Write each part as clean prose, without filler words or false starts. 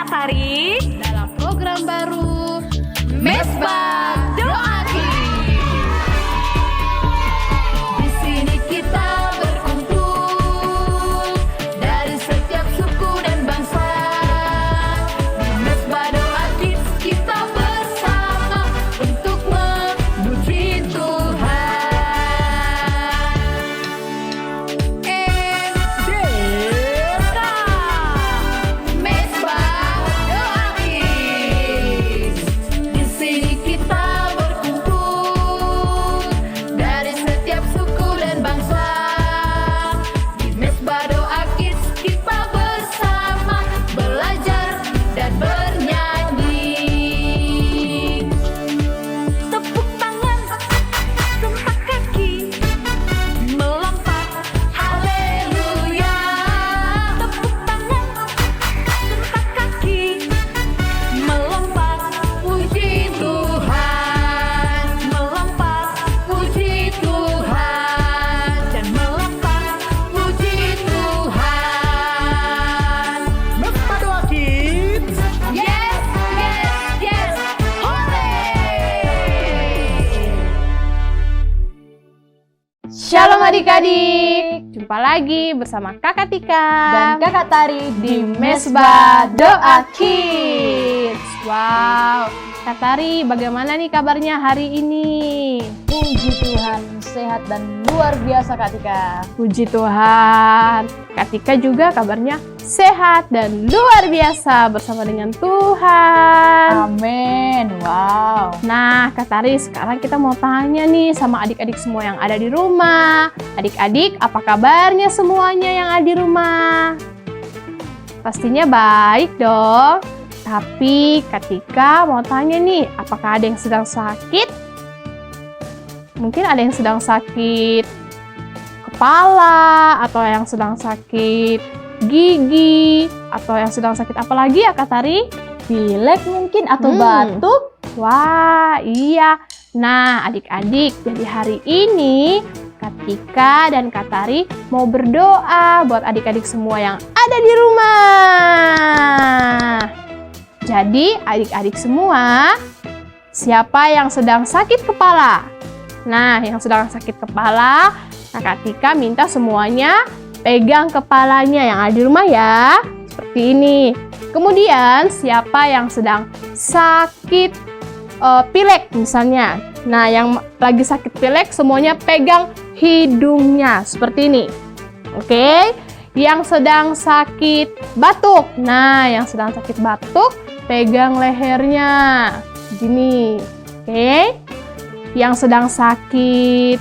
Katari dalam program baru Mesbah Doa Kids. Di sini kita berkumpul dari setiap suku dan bangsa. Di Mesbah Doa Kids kita bersama untuk memuji Tuhan. MDK Mesbah Doa Kids. Di sini kita berkumpul dari setiap suku dan bangsa. Di Mesbah Doa Kids kita bersama belajar dan bernyanyi. Tepuk tangan, gempak kaki, melompat, haleluya. Tepuk tangan, gempak kaki, melompat, puji Tuhan. Melompat, puji Tuhan. Dan melompat, puji Tuhan. Mesbah Doa Kids. Yes, yes, yes, hore! Shalom adik-adik, jumpa lagi bersama Kakak Tika Dan Kakak Tari di Mesbah Doa Kids. Wow, Kak Tari bagaimana nih kabarnya hari ini? Puji Tuhan, sehat dan luar biasa Kak Tika. Puji Tuhan, Kak Tika juga kabarnya sehat dan luar biasa bersama dengan Tuhan. Amin. Wow. Nah, Kak Tari, sekarang kita mau tanya nih sama adik-adik semua yang ada di rumah. Adik-adik, apa kabarnya semuanya yang ada di rumah? Pastinya baik dong. Tapi Kak Tika mau tanya nih, apakah ada yang sedang sakit? Mungkin ada yang sedang sakit kepala, atau yang sedang sakit gigi, atau yang sedang sakit apa lagi ya Kak Tari? Pilek mungkin atau batuk? Wah, iya. Nah, adik-adik, jadi hari ini Kak Tika dan Kak Tari mau berdoa buat adik-adik semua yang ada di rumah. Jadi, adik-adik semua, siapa yang sedang sakit kepala? Nah, yang sedang sakit kepala, Kak Tika minta semuanya pegang kepalanya yang ada di rumah ya. Seperti ini. Kemudian, siapa yang sedang sakit pilek misalnya. Nah, yang lagi sakit pilek semuanya pegang hidungnya seperti ini. Oke. Yang sedang sakit batuk. Nah, yang sedang sakit batuk pegang lehernya. Gini. Oke. Yang sedang sakit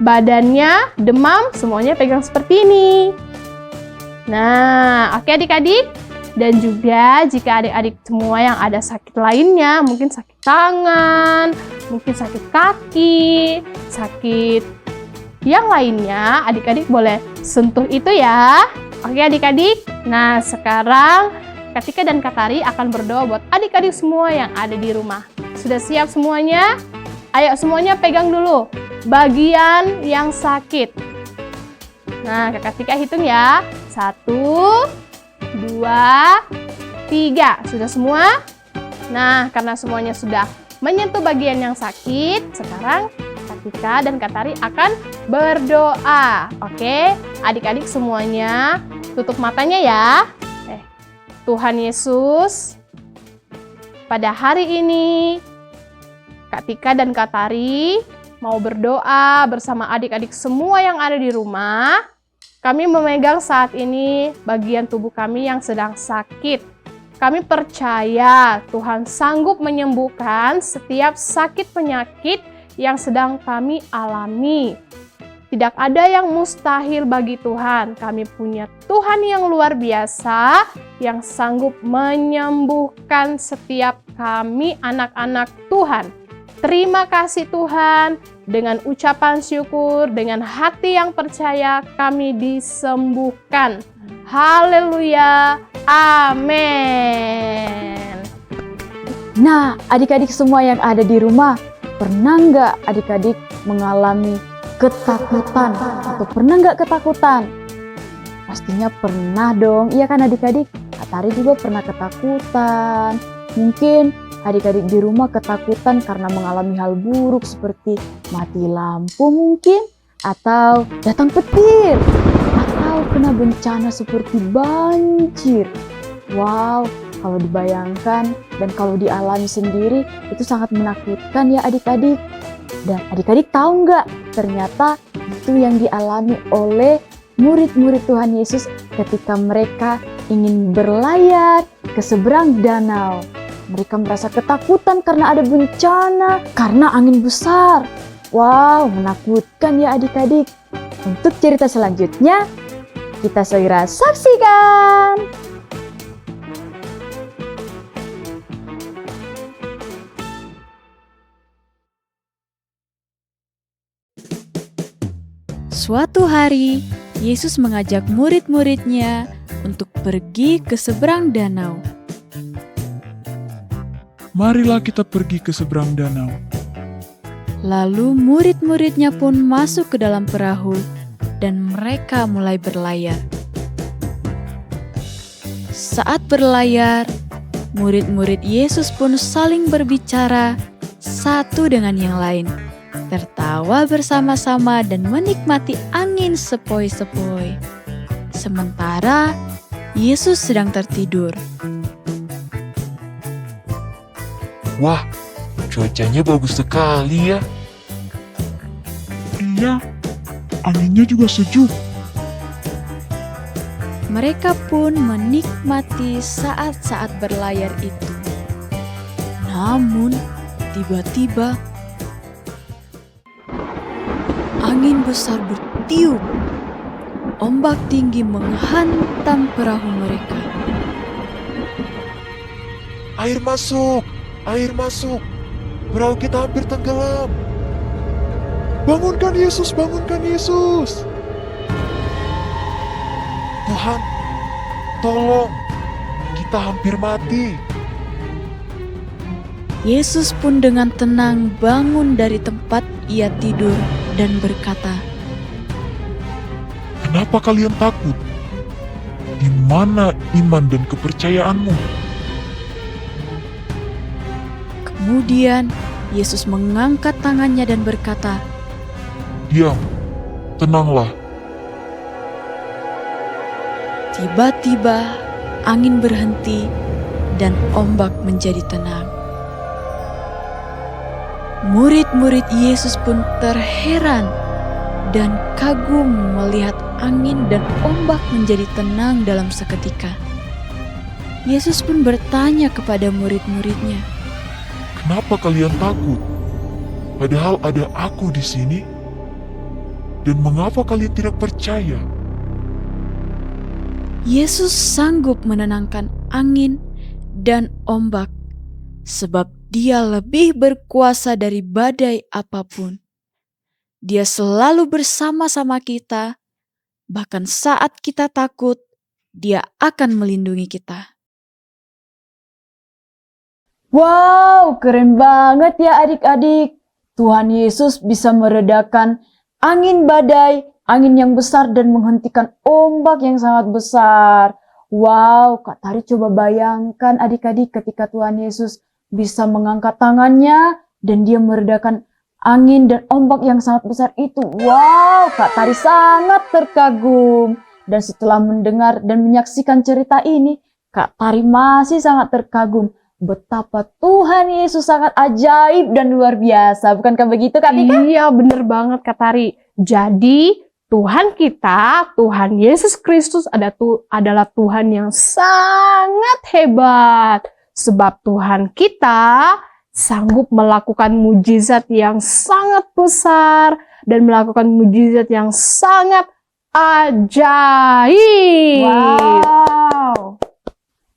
badannya, demam, semuanya pegang seperti ini. Nah, oke adik-adik. Dan juga jika adik-adik semua yang ada sakit lainnya, mungkin sakit tangan, mungkin sakit kaki, sakit yang lainnya, adik-adik boleh sentuh itu ya. Oke adik-adik. Nah, sekarang Kak Tika dan Kak Tari akan berdoa buat adik-adik semua yang ada di rumah. Sudah siap semuanya? Ayo semuanya pegang dulu bagian yang sakit. Nah, Kakak Tika hitung ya. 1, 2, 3. Sudah semua? Nah, karena semuanya sudah menyentuh bagian yang sakit, sekarang Kak Tika dan Kak Tari akan berdoa. Oke, adik-adik semuanya tutup matanya ya. Tuhan Yesus, pada hari ini Kak Tika dan Kak Tari mau berdoa bersama adik-adik semua yang ada di rumah. Kami memegang saat ini bagian tubuh kami yang sedang sakit. Kami percaya Tuhan sanggup menyembuhkan setiap sakit penyakit yang sedang kami alami. Tidak ada yang mustahil bagi Tuhan. Kami punya Tuhan yang luar biasa yang sanggup menyembuhkan setiap kami anak-anak Tuhan. Terima kasih Tuhan, dengan ucapan syukur, dengan hati yang percaya kami disembuhkan. Haleluya, amin. Nah, adik-adik semua yang ada di rumah, pernah nggak adik-adik mengalami ketakutan? Atau pernah nggak ketakutan? Pastinya pernah dong, iya kan adik-adik? Kak Tari juga pernah ketakutan. Mungkin adik-adik di rumah ketakutan karena mengalami hal buruk seperti mati lampu mungkin, atau datang petir, atau kena bencana seperti banjir. Wow, kalau dibayangkan dan kalau dialami sendiri itu sangat menakutkan ya adik-adik. Dan adik-adik tahu nggak, ternyata itu yang dialami oleh murid-murid Tuhan Yesus ketika mereka ingin berlayar ke seberang danau. Mereka merasa ketakutan karena ada bencana, karena angin besar. Wow, menakutkan ya adik-adik. Untuk cerita selanjutnya, kita segera saksikan. Suatu hari, Yesus mengajak murid-muridnya untuk pergi ke seberang danau. Marilah kita pergi ke seberang danau. Lalu murid-muridnya pun masuk ke dalam perahu dan mereka mulai berlayar. Saat berlayar, murid-murid Yesus pun saling berbicara satu dengan yang lain, tertawa bersama-sama dan menikmati angin sepoi-sepoi. Sementara Yesus sedang tertidur. Wah, cuacanya bagus sekali ya. Iya, anginnya juga sejuk. Mereka pun menikmati saat-saat berlayar itu. Namun, tiba-tiba angin besar bertiup. Ombak tinggi menghantam perahu mereka. Air masuk, air masuk. Perahu kita hampir tenggelam. Bangunkan Yesus, bangunkan Yesus. Tuhan, tolong. Kita hampir mati. Yesus pun dengan tenang bangun dari tempat ia tidur dan berkata, Kenapa kalian takut? Di mana iman dan kepercayaanmu? Kemudian Yesus mengangkat tangannya dan berkata, Diam, tenanglah. tiba-tiba angin berhenti dan ombak menjadi tenang. Murid-murid Yesus pun terheran dan kagum melihat angin dan ombak menjadi tenang dalam seketika. Yesus pun bertanya kepada murid-muridnya, Kenapa kalian takut? Padahal ada aku di sini. Dan mengapa kalian tidak percaya? Yesus sanggup menenangkan angin dan ombak, sebab Dia lebih berkuasa dari badai apapun. Dia selalu bersama-sama kita, bahkan saat kita takut, Dia akan melindungi kita. Wow, keren banget ya adik-adik. Tuhan Yesus bisa meredakan angin badai, angin yang besar dan menghentikan ombak yang sangat besar. Wow, Kak Tari coba bayangkan adik-adik ketika Tuhan Yesus bisa mengangkat tangannya dan dia meredakan angin dan ombak yang sangat besar itu. Wow, Kak Tari sangat terkagum. Dan setelah mendengar dan menyaksikan cerita ini, Kak Tari masih sangat terkagum. Betapa Tuhan Yesus sangat ajaib dan luar biasa. Bukankah begitu Kak Tika? Iya, bener banget Kak Tari. Jadi, Tuhan kita, Tuhan Yesus Kristus adalah Tuhan yang sangat hebat. Sebab Tuhan kita sanggup melakukan mujizat yang sangat besar dan melakukan mujizat yang sangat ajaib. Wow.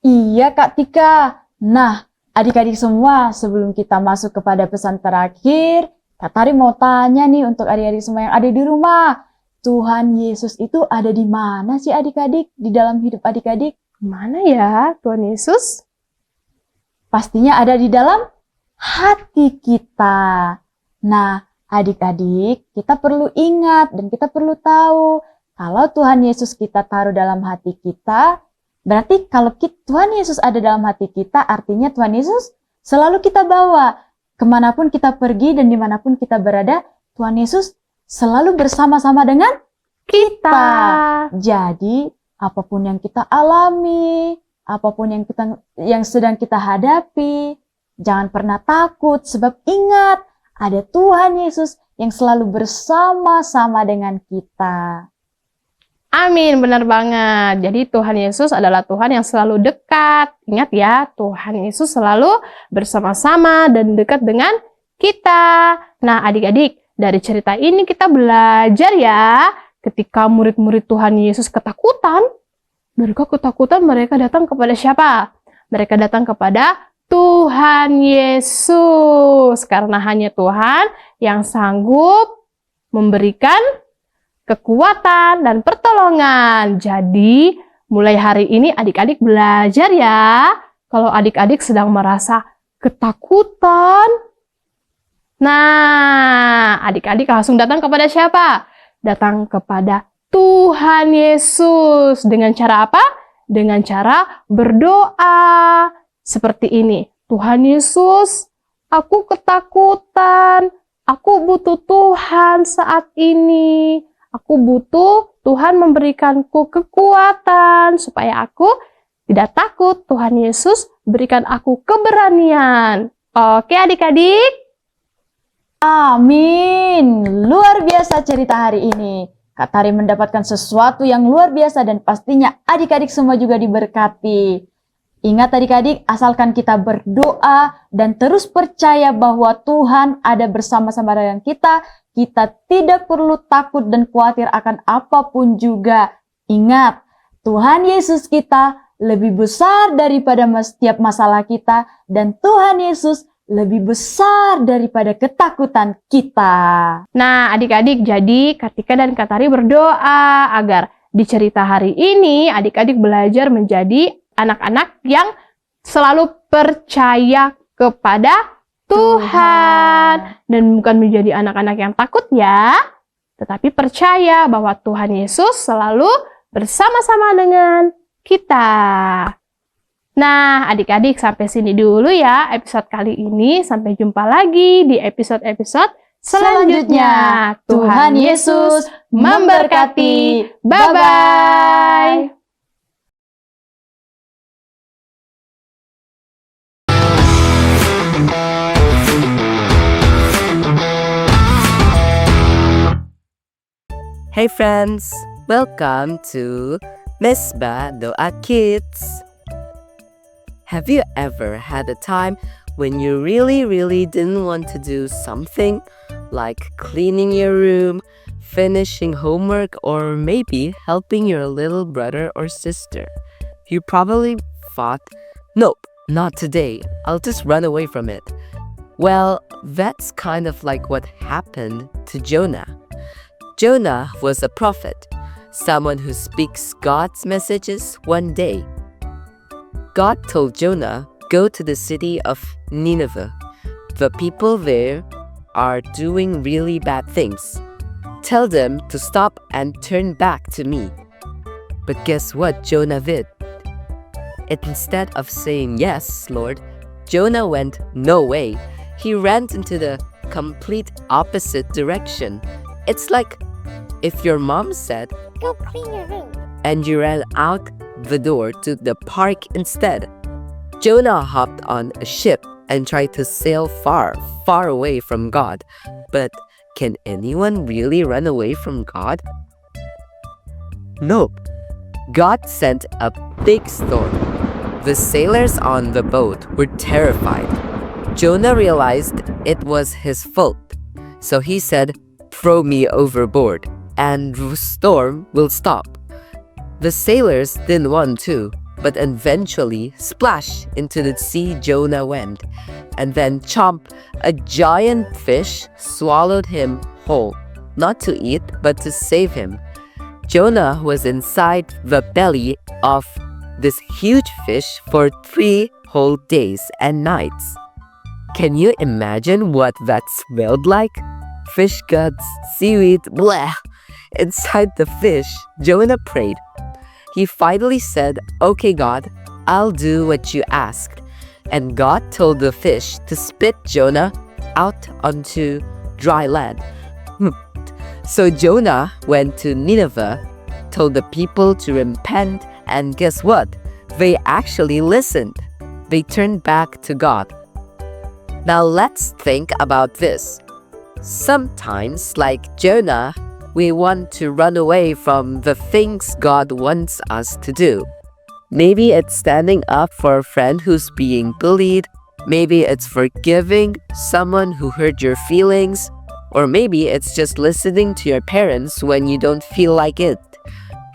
Iya Kak Tika. Nah, adik-adik semua, sebelum kita masuk kepada pesan terakhir, Kak Tari mau tanya nih untuk adik-adik semua yang ada di rumah. Tuhan Yesus itu ada di mana sih adik-adik? Di dalam hidup adik-adik? Mana ya Tuhan Yesus? Pastinya ada di dalam hati kita. Nah, adik-adik, kita perlu ingat dan kita perlu tahu kalau Tuhan Yesus kita taruh dalam hati kita, Berarti kalau Tuhan Yesus ada dalam hati kita, artinya Tuhan Yesus selalu kita bawa. Kemanapun kita pergi dan dimanapun kita berada, Tuhan Yesus selalu bersama-sama dengan Kita. Jadi, apapun yang kita alami, apapun yang sedang kita hadapi, jangan pernah takut, sebab ingat, ada Tuhan Yesus yang selalu bersama-sama dengan kita. Amin, benar banget. Jadi Tuhan Yesus adalah Tuhan yang selalu dekat. Ingat ya, Tuhan Yesus selalu bersama-sama dan dekat dengan kita. Nah, adik-adik, dari cerita ini kita belajar ya, ketika murid-murid Tuhan Yesus ketakutan, mereka datang kepada siapa? Mereka datang kepada Tuhan Yesus. Karena hanya Tuhan yang sanggup memberikan kekuatan dan pertolongan. Jadi, mulai hari ini adik-adik belajar ya. Kalau adik-adik sedang merasa ketakutan, nah, adik-adik langsung datang kepada siapa? Datang kepada Tuhan Yesus. Dengan cara apa? Dengan cara berdoa. Seperti ini. Tuhan Yesus, aku ketakutan. Aku butuh Tuhan saat ini. Aku butuh Tuhan memberikanku kekuatan supaya aku tidak takut. Tuhan Yesus berikan aku keberanian. Oke adik-adik? Amin. Luar biasa cerita hari ini. Kak Tari mendapatkan sesuatu yang luar biasa dan pastinya adik-adik semua juga diberkati. Ingat adik-adik, asalkan kita berdoa dan terus percaya bahwa Tuhan ada bersama-sama dengan kita, kita tidak perlu takut dan khawatir akan apapun juga. Ingat, Tuhan Yesus kita lebih besar daripada setiap masalah kita dan Tuhan Yesus lebih besar daripada ketakutan kita. Nah, adik-adik, jadi Kartika dan Katari berdoa agar di cerita hari ini adik-adik belajar menjadi anak-anak yang selalu percaya kepada Tuhan. Dan bukan menjadi anak-anak yang takut ya, tetapi percaya bahwa Tuhan Yesus selalu bersama-sama dengan kita. Nah, adik-adik sampai sini dulu ya episode kali ini. Sampai jumpa lagi di episode-episode selanjutnya. Tuhan Yesus memberkati. Bye-bye. Hey friends, welcome to Mesbah Doa Kids. Have you ever had a time when you really didn't want to do something, like cleaning your room, finishing homework, or maybe helping your little brother or sister? You probably thought, nope, not today, I'll just run away from it. Well, that's kind of like what happened to Jonah. Jonah was a prophet, someone who speaks God's messages one day. God told Jonah, go to the city of Nineveh. The people there are doing really bad things. Tell them to stop and turn back to me. But guess what Jonah did? Instead of saying, yes, Lord, Jonah went, no way. He ran into the complete opposite direction. It's like if your mom said, Go clean your room. and you ran out the door to the park instead. Jonah hopped on a ship and tried to sail far away from God. But can anyone really run away from God? Nope. God sent a big storm. The sailors on the boat were terrified. Jonah realized it was his fault. So he said, throw me overboard, and the storm will stop. The sailors didn't want to, but eventually splash into the sea Jonah went, and then chomp, a giant fish swallowed him whole, not to eat, but to save him. Jonah was inside the belly of this huge fish for 3 whole days and nights. Can you imagine what that smelled like? Fish guts, seaweed, bleh. Inside the fish, Jonah prayed, he finally said, "Okay, God, I'll do what you asked." And God told the fish to spit Jonah out onto dry land. So Jonah went to Nineveh, told the people to repent, and guess what? They actually listened. They turned back to God. Now let's think about this. Sometimes, like Jonah, we want to run away from the things God wants us to do. Maybe it's standing up for a friend who's being bullied. Maybe it's forgiving someone who hurt your feelings. Or maybe it's just listening to your parents when you don't feel like it.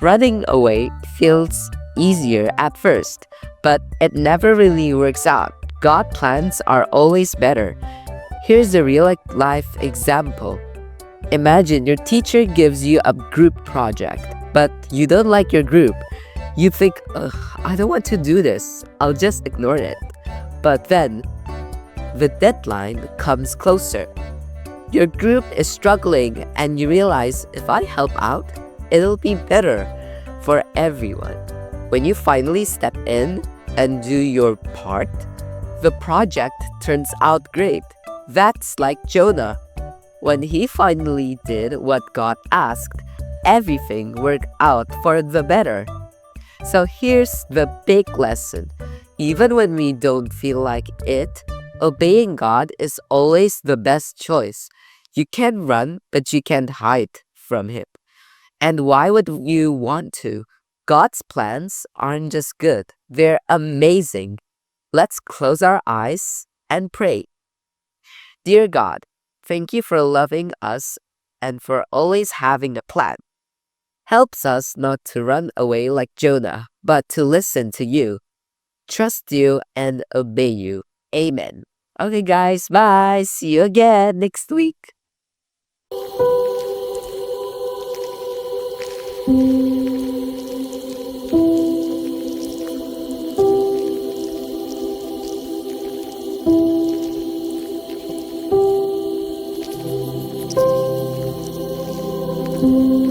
Running away feels easier at first, but it never really works out. God's plans are always better. Here's a real-life example. Imagine your teacher gives you a group project, but you don't like your group. You think, I don't want to do this. I'll just ignore it. But then, the deadline comes closer. Your group is struggling and you realize, if I help out, it'll be better for everyone. When you finally step in and do your part, the project turns out great. That's like Jonah. When he finally did what God asked, everything worked out for the better. So here's the big lesson. Even when we don't feel like it, obeying God is always the best choice. You can run, but you can't hide from Him. And why would you want to? God's plans aren't just good, they're amazing. Let's close our eyes and pray. Dear God, thank you for loving us and for always having a plan. Helps us not to run away like Jonah, but to listen to you, trust you, and obey you. Amen. Okay, guys, bye. See you again next week. Thank you.